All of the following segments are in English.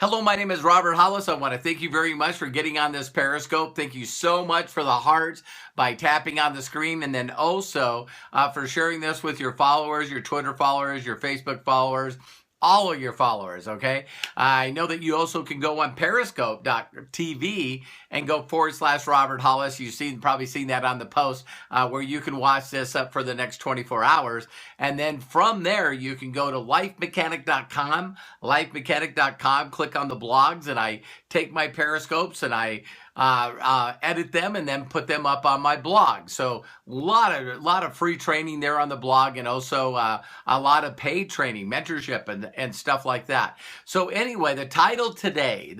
Hello, my name is Robert Hollis. I want to thank you very much for getting on this Periscope. Thank you so much for the hearts by tapping on the screen, and then also for sharing this with your followers, your Twitter followers, your Facebook followers, all of your followers, okay? I know that you also can go on periscope.tv and go /Robert Hollis. You've probably seen that on the post where you can watch this up for the next 24 hours. And then from there, you can go to lifemechanic.com, click on the blogs, and I take my Periscopes and I edit them and then put them up on my blog. So a lot of free training there on the blog, and also a lot of paid training, mentorship, and stuff like that. So anyway, the title today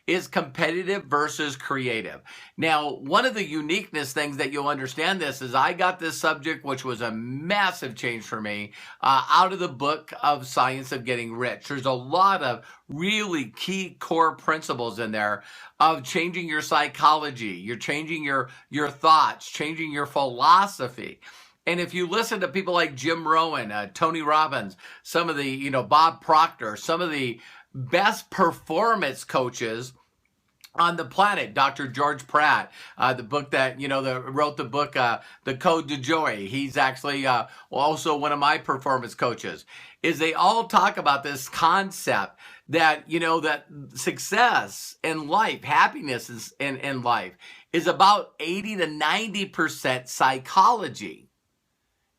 is competitive versus creative. Now, one of the uniqueness things that you'll understand this is I got this subject, which was a massive change for me, out of the book of Science of Getting Rich. There's a lot of really key core principles in there of changing your psychology, you're changing your thoughts, changing your philosophy. And if you listen to people like Jim Rohn, Tony Robbins, some of the, Bob Proctor, some of the best performance coaches on the planet, Dr. George Pratt, the book that, wrote the book, The Code to Joy. He's actually also one of my performance coaches, is they all talk about this concept that, that success in life, happiness in life is about 80 to 90% psychology.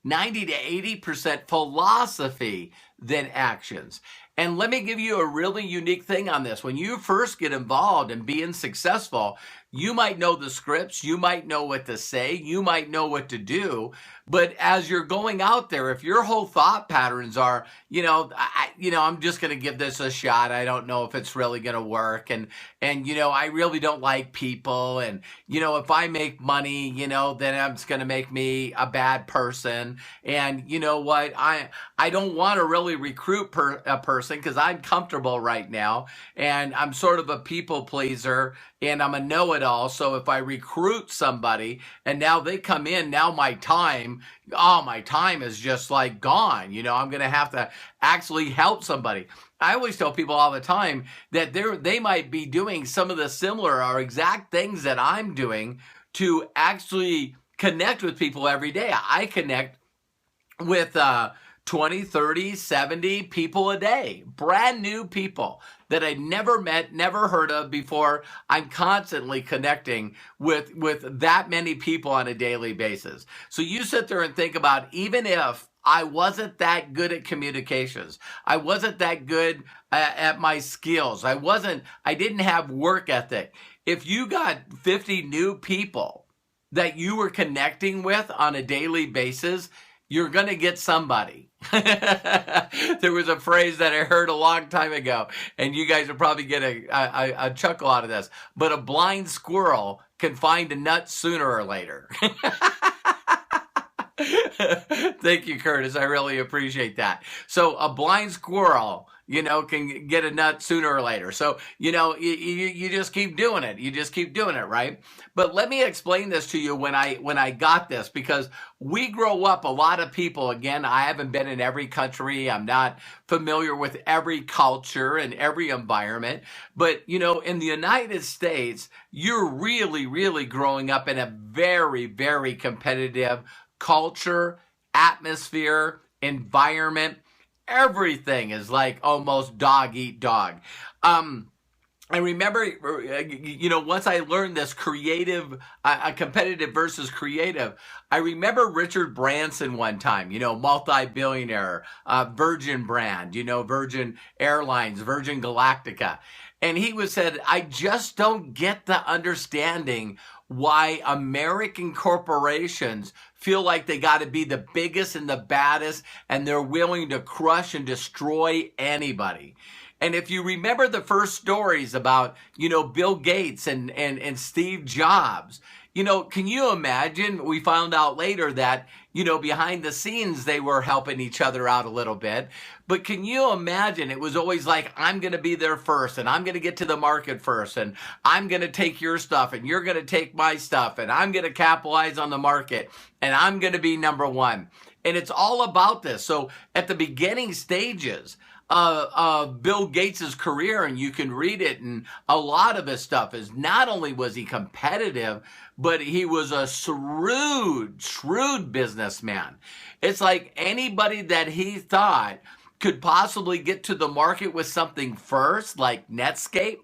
90 to 80% philosophy than actions. And let me give you a really unique thing on this. When you first get involved in being successful, you might know the scripts, you might know what to say, you might know what to do, but as you're going out there, if your whole thought patterns are, I'm just going to give this a shot, I don't know if it's really going to work, and I really don't like people, and if I make money, then it's going to make me a bad person, and you know what, I don't want to really recruit a person because I'm comfortable right now, and I'm sort of a people pleaser, and I'm a know-it-all. So if I recruit somebody and now they come in, now my time is just like gone. I'm going to have to actually help somebody. I always tell people all the time that they might be doing some of the similar or exact things that I'm doing to actually connect with people every day. I connect with 20, 30, 70 people a day, brand new people that I never met, never heard of before. I'm constantly connecting with that many people on a daily basis. So you sit there and think about, even if I wasn't that good at communications, I wasn't that good at my skills, I didn't have work ethic. If you got 50 new people that you were connecting with on a daily basis, you're going to get somebody. There was a phrase that I heard a long time ago, and you guys will probably get a chuckle out of this, but a blind squirrel can find a nut sooner or later. Thank you, Curtis. I really appreciate that. So a blind squirrel, can get a nut sooner or later. So, you just keep doing it. You just keep doing it, right? But let me explain this to you when I got this, because we grow up, a lot of people, again, I haven't been in every country. I'm not familiar with every culture and every environment. But, in the United States, you're really, really growing up in a very, very competitive culture, atmosphere, environment. Everything is like almost dog eat dog. I remember, once I learned this competitive versus creative, I remember Richard Branson one time, multi-billionaire, Virgin brand, Virgin Airlines, Virgin Galactica. And he said, I just don't get the understanding why American corporations feel like they got to be the biggest and the baddest, and they're willing to crush and destroy anybody. And if you remember the first stories about, Bill Gates and Steve Jobs, can you imagine? We found out later that, behind the scenes, they were helping each other out a little bit. But can you imagine? It was always like, I'm going to be there first, and I'm going to get to the market first, and I'm going to take your stuff, and you're going to take my stuff, and I'm going to capitalize on the market, and I'm going to be number one. And it's all about this. So at the beginning stages of Bill Gates's career, and you can read it, and a lot of his stuff is not only was he competitive, but he was a shrewd businessman. It's like anybody that he thought could possibly get to the market with something first, like Netscape.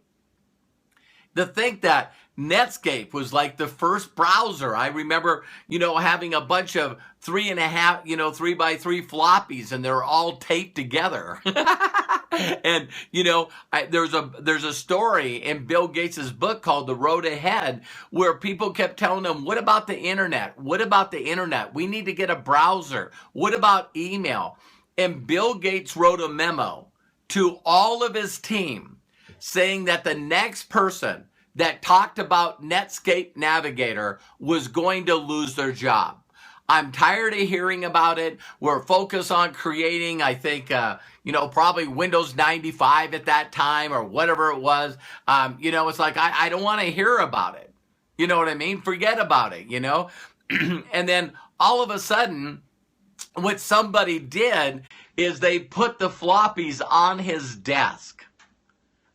To think that Netscape was like the first browser. I remember, having a bunch of 3.5, 3x3 floppies, and they're all taped together. And, there's a story in Bill Gates's book called The Road Ahead, where people kept telling him, what about the internet? What about the internet? We need to get a browser. What about email? And Bill Gates wrote a memo to all of his team saying that the next person that talked about Netscape Navigator was going to lose their job. I'm tired of hearing about it. We're focused on creating, I think, probably Windows 95 at that time or whatever it was. It's like, I don't want to hear about it. You know what I mean? Forget about it, And then all of a sudden, what somebody did is they put the floppies on his desk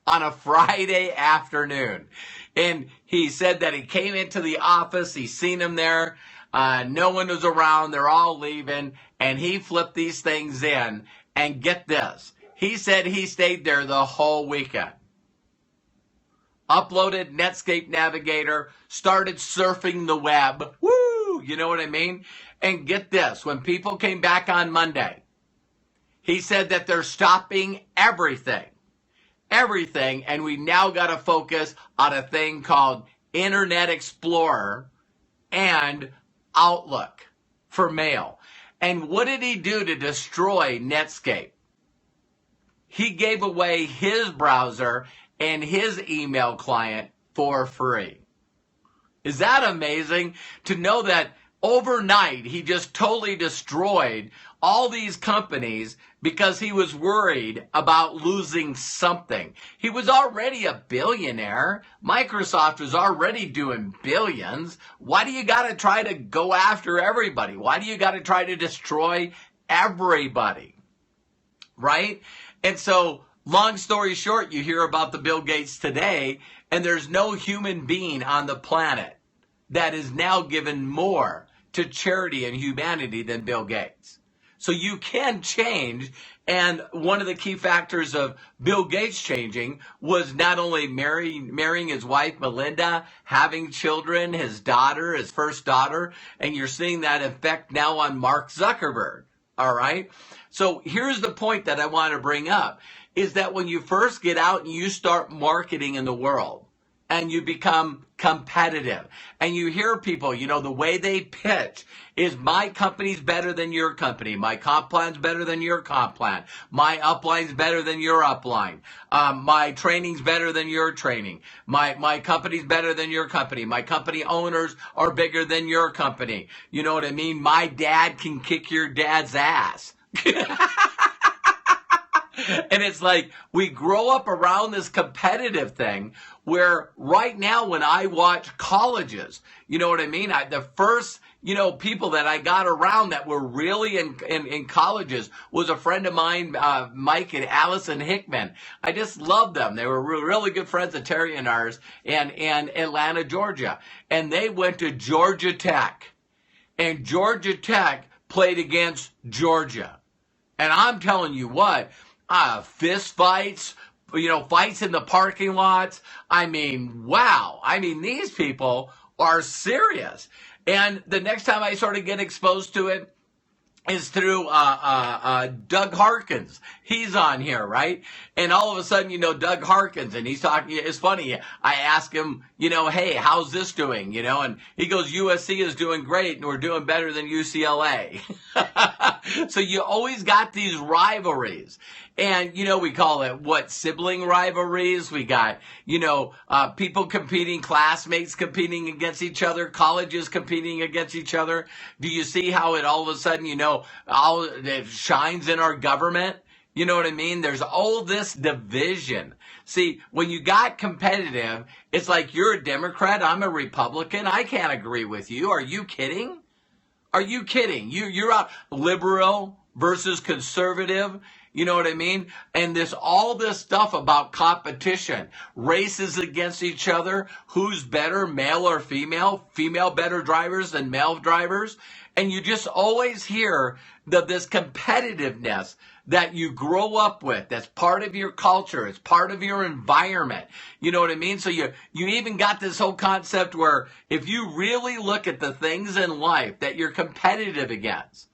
on a Friday afternoon. And he said that he came into the office, he seen him there, no one was around, they're all leaving, and he flipped these things in, and get this, he said he stayed there the whole weekend. Uploaded Netscape Navigator, started surfing the web, woo, you know what I mean? And get this, when people came back on Monday, he said that they're stopping everything, and we now got to focus on a thing called Internet Explorer and Outlook for mail. And what did he do to destroy Netscape? He gave away his browser and his email client for free. Is that amazing? To know that overnight he just totally destroyed all these companies because he was worried about losing something. He was already a billionaire. Microsoft was already doing billions. Why do you got to try to go after everybody? Why do you got to try to destroy everybody? Right? And so, long story short, you hear about the Bill Gates today, and there's no human being on the planet that is now given more to charity and humanity than Bill Gates. So you can change, and one of the key factors of Bill Gates changing was not only marrying his wife Melinda, having children, his daughter, his first daughter, and you're seeing that effect now on Mark Zuckerberg, all right? So here's the point that I want to bring up, is that when you first get out and you start marketing in the world, and you become competitive, and you hear people, the way they pitch is my company's better than your company. My comp plan's better than your comp plan. My upline's better than your upline. My training's better than your training. My company's better than your company. My company owners are bigger than your company. You know what I mean? My dad can kick your dad's ass. And it's like we grow up around this competitive thing where right now when I watch colleges, you know what I mean? The first, people that I got around that were really in colleges was a friend of mine, Mike and Allison Hickman. I just loved them. They were really good friends of Terry and ours and Atlanta, Georgia. And they went to Georgia Tech. And Georgia Tech played against Georgia. And I'm telling you what, fist fights, fights in the parking lots. I mean, wow. I mean, these people are serious. And the next time I sort of get exposed to it is through Doug Harkins. He's on here, right? And all of a sudden, Doug Harkins, and he's talking. It's funny. I ask him, hey, how's this doing? And he goes, USC is doing great, and we're doing better than UCLA. So you always got these rivalries. And, we call it, sibling rivalries. We got, people competing, classmates competing against each other, colleges competing against each other. Do you see how it all of a sudden, it shines in our government? You know what I mean? There's all this division. See, when you got competitive, it's like you're a Democrat, I'm a Republican. I can't agree with you. Are you kidding? Are you kidding? You're out liberal versus conservative. You know what I mean? And there's all this stuff about competition, races against each other. Who's better, male or female? Female better drivers than male drivers. And you just always hear this competitiveness that you grow up with. That's part of your culture. It's part of your environment. You know what I mean? So you even got this whole concept where if you really look at the things in life that you're competitive against.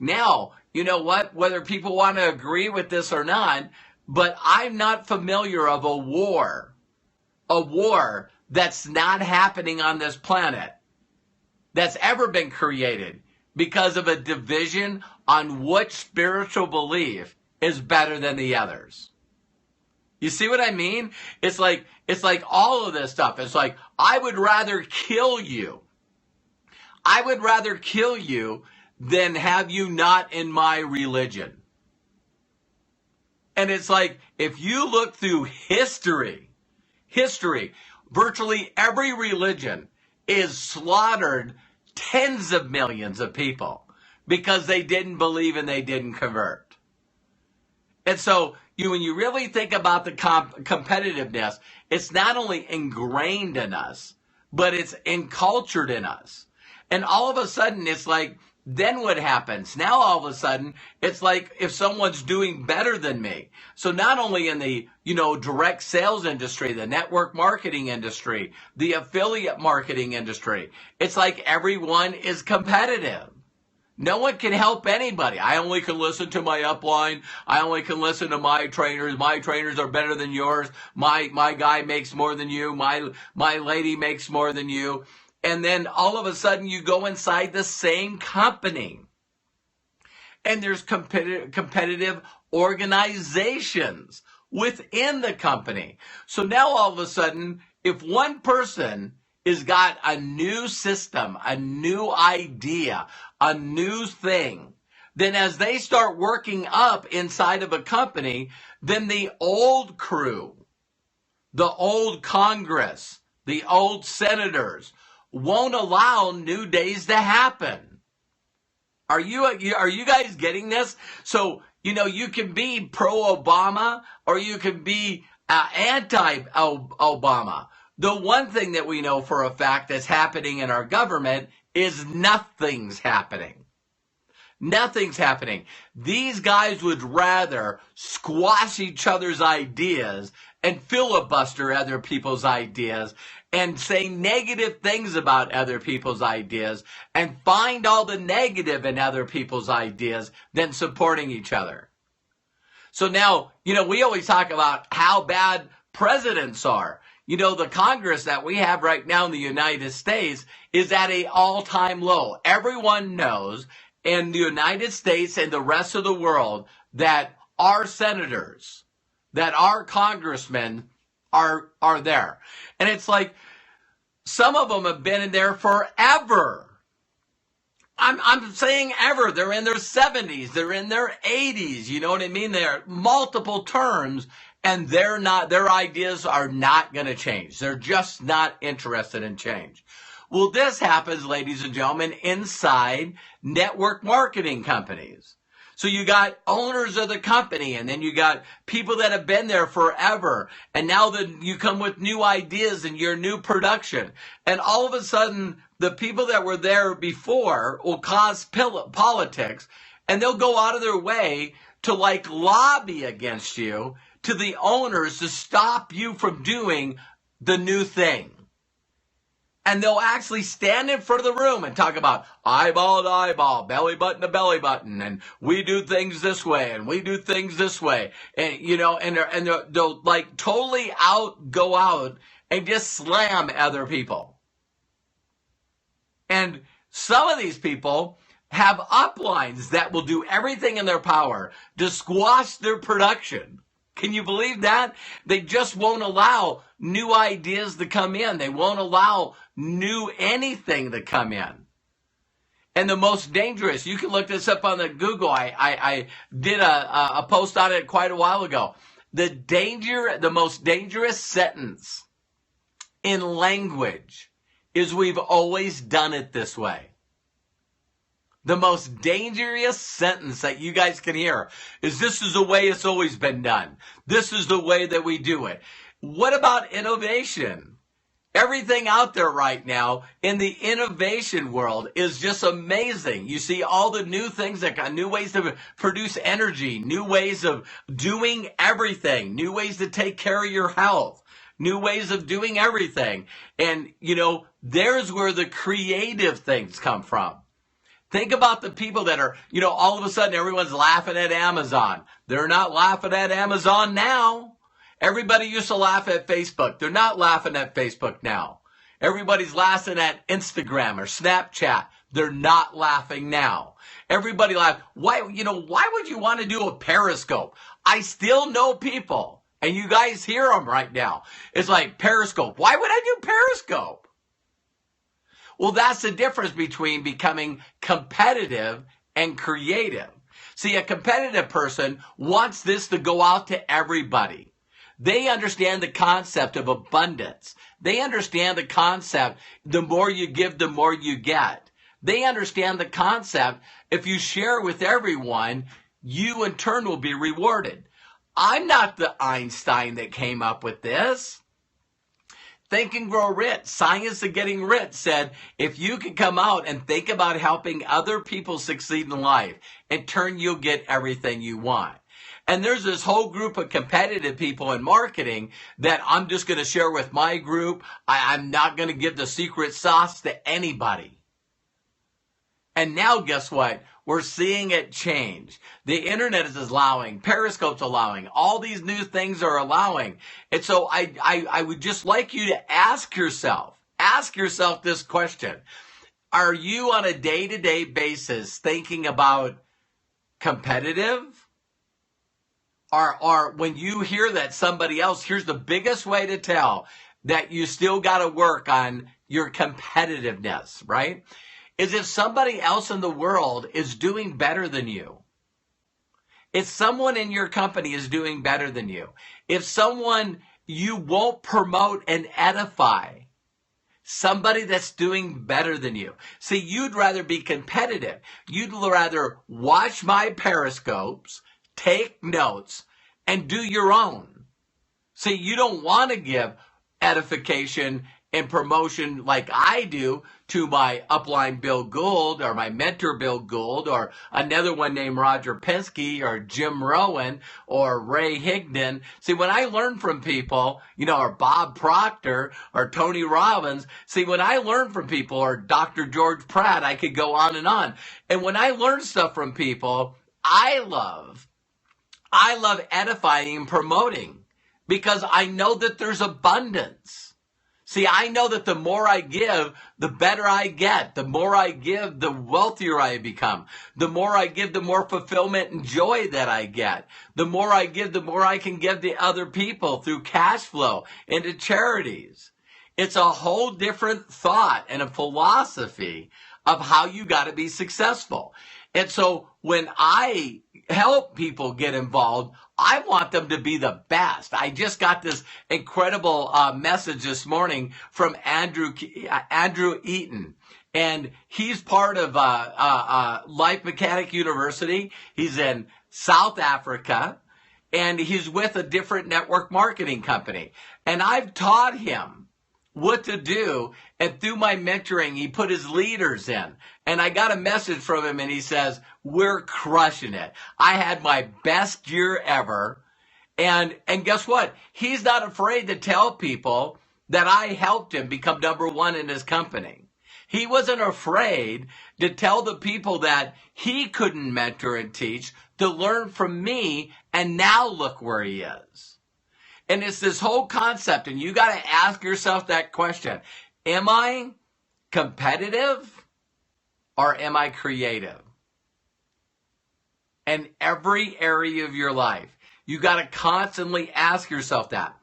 Now, you know what? Whether people want to agree with this or not, but I'm not familiar of a war that's not happening on this planet that's ever been created because of a division on which spiritual belief is better than the others. You see what I mean? It's like all of this stuff. It's like, I would rather kill you. I would rather kill you than have you not in my religion. And it's like, if you look through history, virtually every religion is slaughtered tens of millions of people because they didn't believe and they didn't convert. And so when you really think about the competitiveness, it's not only ingrained in us, but it's encultured in us. And all of a sudden, it's like, then what happens? Now all of a sudden, it's like if someone's doing better than me. So not only in the, direct sales industry, the network marketing industry, the affiliate marketing industry, it's like everyone is competitive. No one can help anybody. I only can listen to my upline. I only can listen to my trainers. My trainers are better than yours. My guy makes more than you. My lady makes more than you. And then all of a sudden you go inside the same company. And there's competitive organizations within the company. So now all of a sudden, if one person has got a new system, a new idea, a new thing, then as they start working up inside of a company, then the old crew, the old Congress, the old senators won't allow new days to happen. Are you guys getting this? So, you can be pro-Obama or you can be anti-Obama. The one thing that we know for a fact that's happening in our government is nothing's happening. Nothing's happening. These guys would rather squash each other's ideas and filibuster other people's ideas and say negative things about other people's ideas and find all the negative in other people's ideas than supporting each other. So now, we always talk about how bad presidents are. The Congress that we have right now in the United States is at an all-time low. Everyone knows in the United States and the rest of the world that our senators, that our congressmen are there. And it's like, some of them have been in there forever. I'm saying ever. They're in their 70s. They're in their 80s. You know what I mean? They're multiple terms, and their ideas are not going to change. They're just not interested in change. Well, this happens, ladies and gentlemen, inside network marketing companies. So you got owners of the company, and then you got people that have been there forever. And now that you come with new ideas and your new production. And all of a sudden, the people that were there before will cause politics. And they'll go out of their way to lobby against you to the owners to stop you from doing the new thing. And they'll actually stand in front of the room and talk about eyeball to eyeball, belly button to belly button, and we do things this way, and we do things this way, and they'll totally go out and just slam other people. And some of these people have uplines that will do everything in their power to squash their production. Can you believe that? They just won't allow new ideas to come in. They won't allow new anything to come in. And the most dangerous, you can look this up on the Google. I did a post on it quite a while ago. The most dangerous sentence in language is we've always done it this way. The most dangerous sentence that you guys can hear is, this is the way it's always been done. This is the way that we do it. What about innovation? Everything out there right now in the innovation world is just amazing. You see all the new things that got new ways to produce energy, new ways of doing everything, new ways to take care of your health, new ways of doing everything. And, there's where the creative things come from. Think about the people that are, all of a sudden everyone's laughing at Amazon. They're not laughing at Amazon now. Everybody used to laugh at Facebook. They're not laughing at Facebook now. Everybody's laughing at Instagram or Snapchat. They're not laughing now. Everybody laughs. Why would you want to do a Periscope? I still know people, and you guys hear them right now. It's like, Periscope. Why would I do Periscope? Well, that's the difference between becoming competitive and creative. See, a competitive person wants this to go out to everybody. They understand the concept of abundance. They understand the concept, the more you give, the more you get. They understand the concept, if you share with everyone, you in turn will be rewarded. I'm not the Einstein that came up with this. Think and Grow Rich, Science of Getting Rich, said, if you can come out and think about helping other people succeed in life, in turn you'll get everything you want. And there's this whole group of competitive people in marketing that I'm just going to share with my group. I'm not going to give the secret sauce to anybody. And now guess what? We're seeing it change. The internet is allowing, Periscope's allowing, all these new things are allowing. And so I would just like you to ask yourself this question. Are you on a day-to-day basis thinking about competitive? Or when you hear that somebody else, here's the biggest way to tell that you still got to work on your competitiveness, right? Is if somebody else in the world is doing better than you. If someone in your company is doing better than you. If someone you won't promote and edify. Somebody that's doing better than you. See, you'd rather be competitive. You'd rather watch my Periscopes, take notes, and do your own. See, you don't want to give edification and promotion like I do to my upline Bill Gould or my mentor Bill Gould or another one named Roger Penske or Jim Rowan or Ray Higdon. See, when I learn from people, or Bob Proctor or Tony Robbins, see, when I learn from people or Dr. George Pratt, I could go on. And when I learn stuff from people, I love edifying and promoting because I know that there's abundance. See, I know that the more I give, the better I get. The more I give, the wealthier I become. The more I give, the more fulfillment and joy that I get. The more I give, the more I can give to other people through cash flow and to charities. It's a whole different thought and a philosophy of how you got to be successful. And so when I help people get involved, I want them to be the best. I just got this incredible message this morning from Andrew Eaton. And he's part of Life Mechanic University. He's in South Africa. And he's with a different network marketing company. And I've taught him what to do. And through my mentoring, he put his leaders in. And I got a message from him and he says, we're crushing it. I had my best year ever. And guess what? He's not afraid to tell people that I helped him become number one in his company. He wasn't afraid to tell the people that he couldn't mentor and teach to learn from me. And now look where he is. And it's this whole concept. And you got to ask yourself that question. Am I competitive or am I creative? In every area of your life, you got to constantly ask yourself that.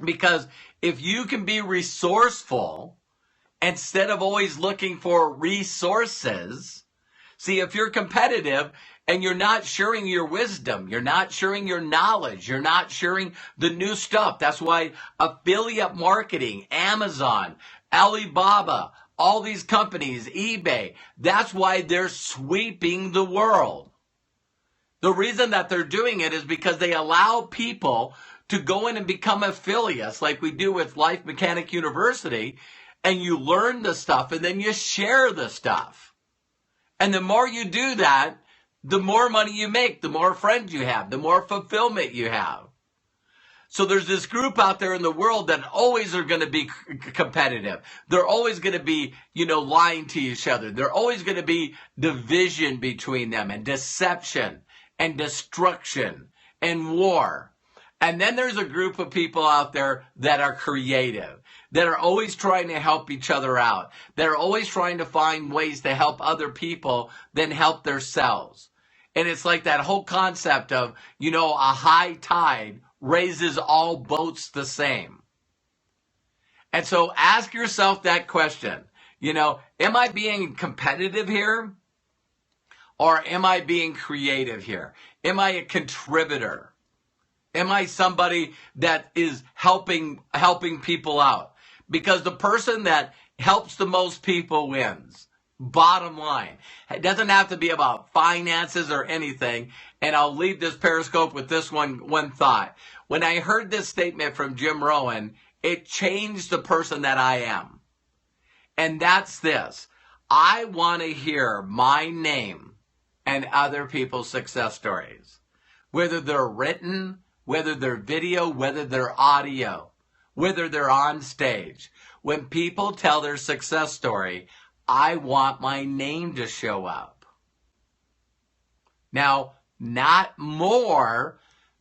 Because if you can be resourceful instead of always looking for resources, see, if you're competitive and you're not sharing your wisdom, you're not sharing your knowledge, you're not sharing the new stuff. That's why affiliate marketing, Amazon, Alibaba, all these companies, eBay, that's why they're sweeping the world. The reason that they're doing it is because they allow people to go in and become affiliates like we do with Life Mechanic University, and you learn the stuff and then you share the stuff. And the more you do that, the more money you make, the more friends you have, the more fulfillment you have. So there's this group out there in the world that always are going to be competitive. They're always going to be, lying to each other. They're always going to be division between them and deception and destruction and war. And then there's a group of people out there that are creative, that are always trying to help each other out, that are always trying to find ways to help other people than help themselves. And it's like that whole concept of, a high tide raises all boats the same. And so ask yourself that question, am I being competitive here? Or am I being creative here? Am I a contributor? Am I somebody that is helping people out? Because the person that helps the most people wins. Bottom line. It doesn't have to be about finances or anything. And I'll leave this Periscope with this one thought. When I heard this statement from Jim Rohn, it changed the person that I am. And that's this. I want to hear my name and other people's success stories. Whether they're written, whether they're video, whether they're audio, whether they're on stage. When people tell their success story, I want my name to show up. Now, not more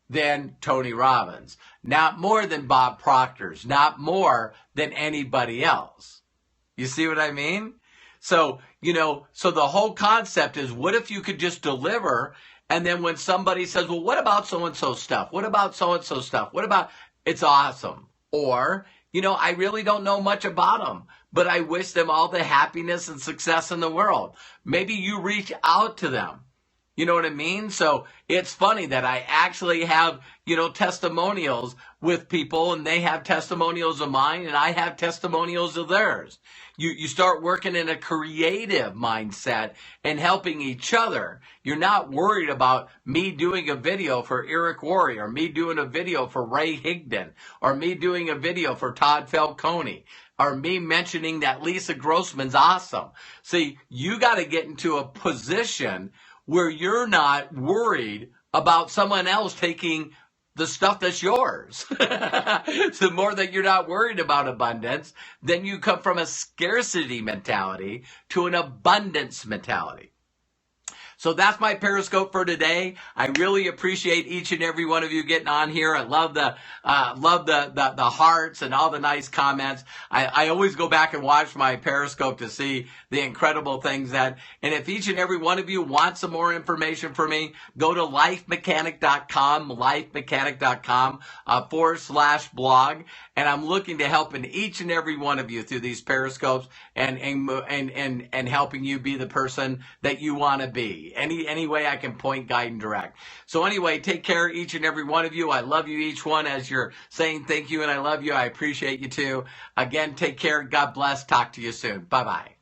than Tony Robbins, not more than Bob Proctor's, not more than anybody else. You see what I mean? So, so the whole concept is, what if you could just deliver, and then when somebody says, well, what about so-and-so stuff? What about so-and-so stuff? What about, it's awesome. Or, I really don't know much about them, but I wish them all the happiness and success in the world. Maybe you reach out to them. You know what I mean? So it's funny that I actually have, testimonials with people, and they have testimonials of mine, and I have testimonials of theirs. You start working in a creative mindset and helping each other. You're not worried about me doing a video for Eric Worre, or me doing a video for Ray Higdon, or me doing a video for Todd Falcone, or me mentioning that Lisa Grossman's awesome. See, you got to get into a position where you're not worried about someone else taking the stuff that's yours. The more that you're not worried about abundance, then you come from a scarcity mentality to an abundance mentality. So that's my Periscope for today. I really appreciate each and every one of you getting on here. I love the hearts and all the nice comments. I always go back and watch my Periscope to see the incredible things and if each and every one of you want some more information from me, go to lifemechanic.com, /blog. And I'm looking to help in each and every one of you through these Periscopes and helping you be the person that you want to be. Any way I can point, guide, and direct. So anyway, take care, each and every one of you. I love you, each one, as you're saying thank you, and I love you. I appreciate you too. Again, take care. God bless. Talk to you soon. Bye-bye.